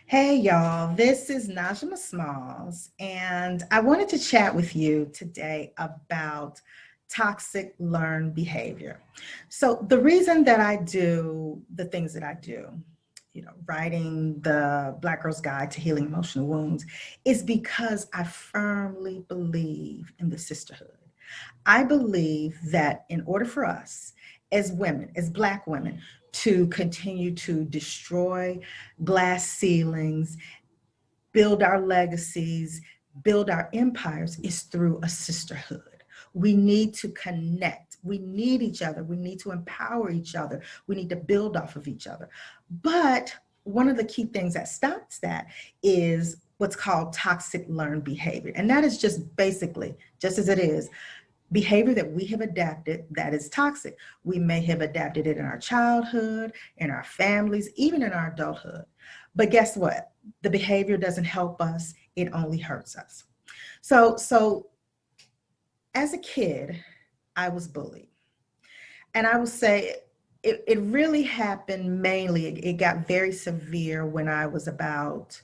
Hey y'all, this is Nijiama Smalls, and I wanted to chat with you today about toxic learned behavior. So, the reason that I do the things that I do, writing the Black Girl's Guide to Healing Emotional Wounds, is because I firmly believe in the sisterhood. I believe that in order for us as women, as Black women, to continue to destroy glass ceilings, build our legacies, build our empires is through a sisterhood. We need to connect. We need each other. We need to empower each other. We need to build off of each other. But one of the key things that stops that is what's called toxic learned behavior. And that is just basically, just as it is, behavior that we have adapted that is toxic. We may have adapted it in our childhood, in our families, even in our adulthood. But guess what? The behavior doesn't help us, it only hurts us. So as a kid, I was bullied. And I will say it really happened mainly, it got very severe when I was about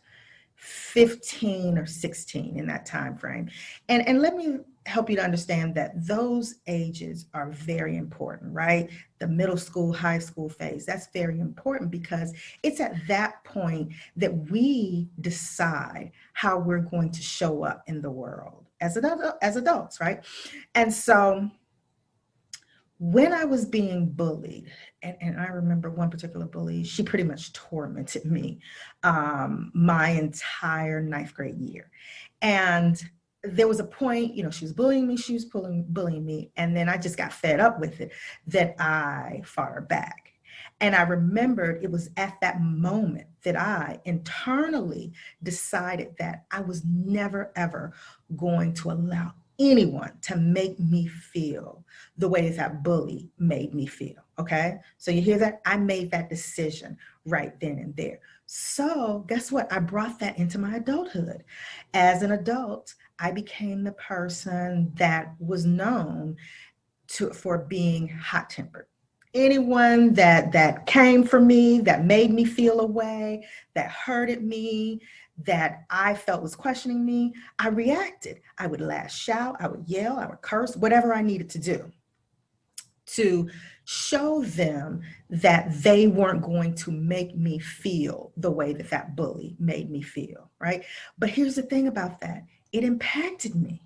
15 or 16 in that time frame. And let me help you to understand that those ages are very important, right? The middle school, high school phase, that's very important because it's at that point that we decide how we're going to show up in the world as adults, right? And so when I was being bullied, and I remember one particular bully, she pretty much tormented me my entire ninth grade year. And there was a point, she was bullying me, she was bullying me, and then I just got fed up with it that I fought her back. And I remembered it was at that moment that I internally decided that I was never, ever going to allow anyone to make me feel the way that bully made me feel. Okay. So you hear that? I made that decision right then and there. So guess what? I brought that into my adulthood. As an adult, I became the person that was known for being hot tempered. Anyone that came for me, that made me feel a way, that hurted me, that I felt was questioning me, I reacted. I would lash out, I would yell, I would curse, whatever I needed to do to show them that they weren't going to make me feel the way that bully made me feel, right? But here's the thing about that, it impacted me.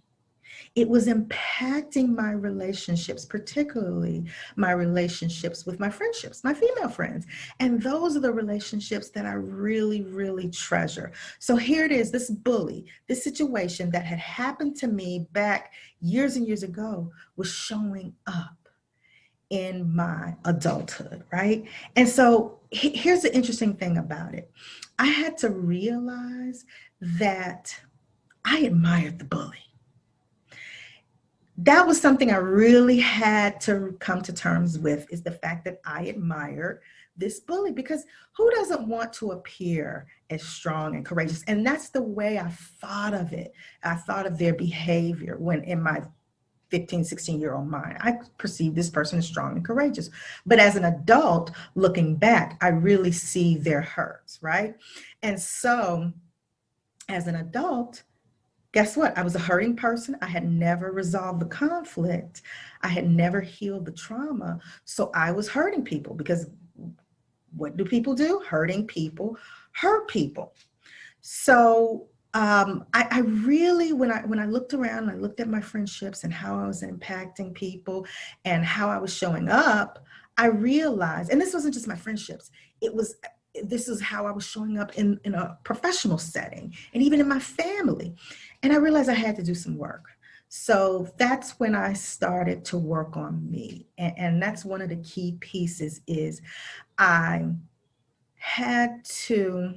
It was impacting my relationships, particularly my relationships with my friendships, my female friends. And those are the relationships that I really, really treasure. So here it is, this bully, this situation that had happened to me back years and years ago was showing up in my adulthood, right? And so here's the interesting thing about it. I had to realize that I admired the bully. That was something I really had to come to terms with, is the fact that I admired this bully, because who doesn't want to appear as strong and courageous? And that's the way I thought of it. I thought of their behavior when in my 15, 16-year-old mind. I perceive this person as strong and courageous. But as an adult, looking back, I really see their hurts, right? And so as an adult, guess what? I was a hurting person. I had never resolved the conflict. I had never healed the trauma. So I was hurting people because what do people do? Hurting people hurt people. So I really, when I looked around, I looked at my friendships and how I was impacting people and how I was showing up, I realized, and this wasn't just my friendships, this is how I was showing up in a professional setting and even in my family. And I realized I had to do some work. So that's when I started to work on me. And that's one of the key pieces is I had to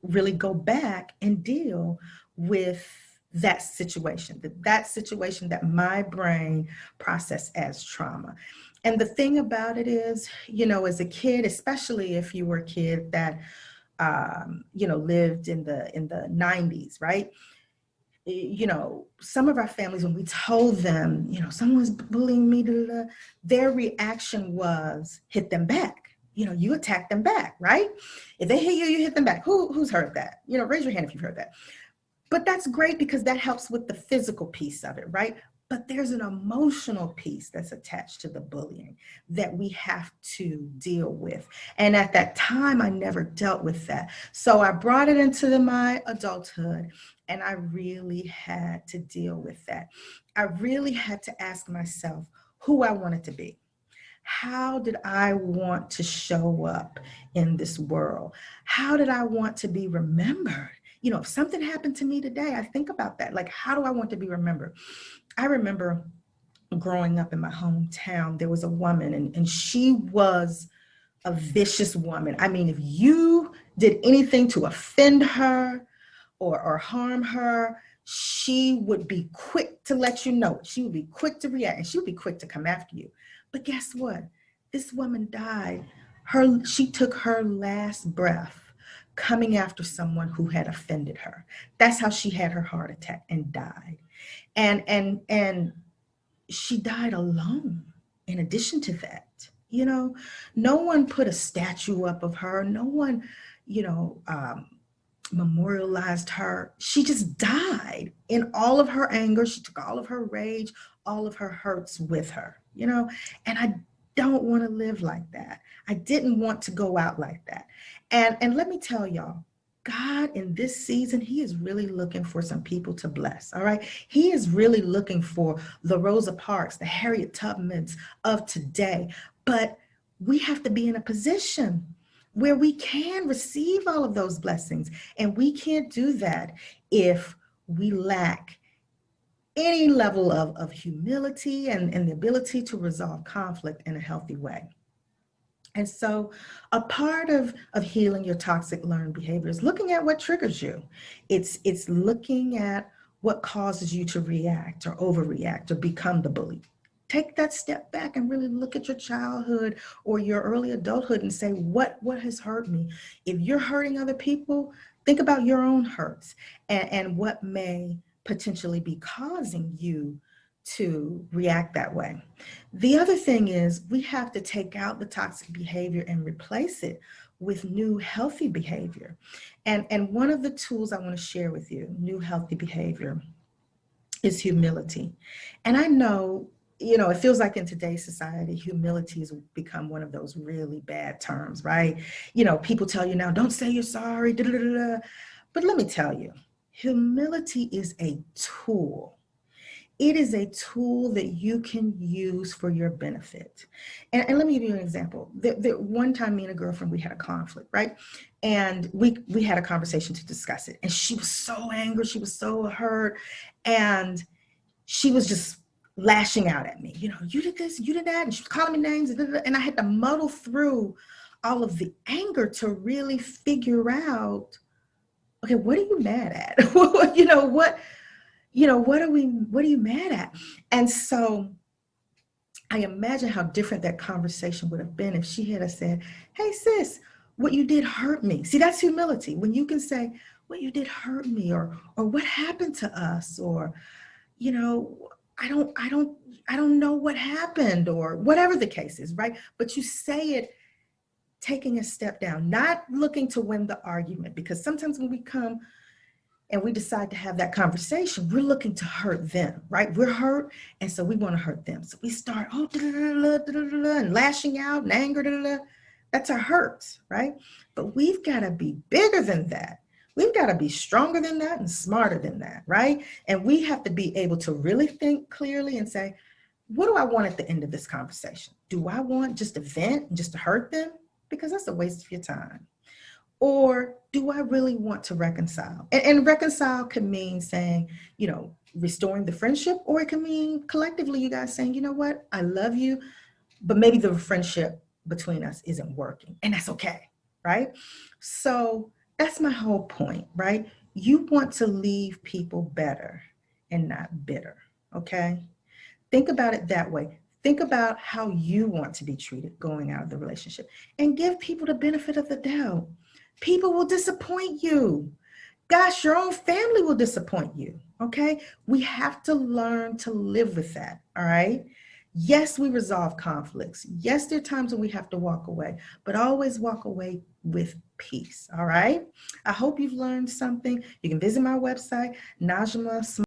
really go back and deal with that situation that my brain processed as trauma. And the thing about it is, as a kid, especially if you were a kid that lived in the 90s, right? Some of our families, when we told them, someone's bullying me, their reaction was hit them back. you attack them back, right? If they hit you, you hit them back. Who's heard that? Raise your hand if you've heard that. But that's great because that helps with the physical piece of it, right? But there's an emotional piece that's attached to the bullying that we have to deal with. And at that time, I never dealt with that. So I brought it into my adulthood, and I really had to deal with that. I really had to ask myself who I wanted to be. How did I want to show up in this world? How did I want to be remembered? If something happened to me today, I think about that. Like, how do I want to be remembered? I remember growing up in my hometown, there was a woman, and she was a vicious woman. I mean, if you did anything to offend her or harm her, she would be quick to let you know. She would be quick to react, and she would be quick to come after you. But guess what? This woman died. She took her last breath coming after someone who had offended her. That's how she had her heart attack and died. And she died alone. In addition to that, no one put a statue up of her. No one, you know, um, memorialized her. She just died in all of her anger. She took all of her rage, all of her hurts with her, and I don't want to live like that. I didn't want to go out like that. And let me tell y'all, God in this season, he is really looking for some people to bless. All right. He is really looking for the Rosa Parks, the Harriet Tubmans of today. But we have to be in a position where we can receive all of those blessings. And we can't do that if we lack any level of humility and the ability to resolve conflict in a healthy way. And so a part of healing your toxic learned behavior is looking at what triggers you. It's looking at what causes you to react or overreact or become the bully. Take that step back and really look at your childhood or your early adulthood and say, what has hurt me? If you're hurting other people, think about your own hurts and what may potentially be causing you to react that way. The other thing is we have to take out the toxic behavior and replace it with new healthy behavior. And one of the tools I want to share with you, new healthy behavior, is humility. And I know, it feels like in today's society, humility has become one of those really bad terms, right? People tell you now, don't say you're sorry, da, da, da, da. But let me tell you, humility is a tool. It is a tool that you can use for your benefit. And let me give you an example. One time, me and a girlfriend, we had a conflict, right? And we had a conversation to discuss it. And she was so angry. She was so hurt. And she was just lashing out at me. You did this, you did that. And she was calling me names. And I had to muddle through all of the anger to really figure out, okay, what are you mad at? What are you mad at? And so I imagine how different that conversation would have been if she had said, hey sis, what you did hurt me. See, that's humility. When you can say, what you did hurt me, or what happened to us, or, I don't know what happened, or whatever the case is, right? But you say it taking a step down, not looking to win the argument, because sometimes when we come and we decide to have that conversation, we're looking to hurt them, right? We're hurt, and so we want to hurt them. So we start, and lashing out and anger, that's our hurts, right? But we've got to be bigger than that. We've got to be stronger than that and smarter than that, right? And we have to be able to really think clearly and say, what do I want at the end of this conversation? Do I want just to vent and just to hurt them? Because that's a waste of your time. Or do I really want to reconcile? And reconcile can mean saying, restoring the friendship, or it can mean collectively you guys saying, you know what, I love you, but maybe the friendship between us isn't working, and that's okay, right? So that's my whole point, right? You want to leave people better and not bitter, okay? Think about it that way. Think about how you want to be treated going out of the relationship, and give people the benefit of the doubt. People will disappoint you. Gosh, your own family will disappoint you. Okay. We have to learn to live with that. All right. Yes, we resolve conflicts. Yes, there are times when we have to walk away, but always walk away with peace. All right. I hope you've learned something. You can visit my website, Najima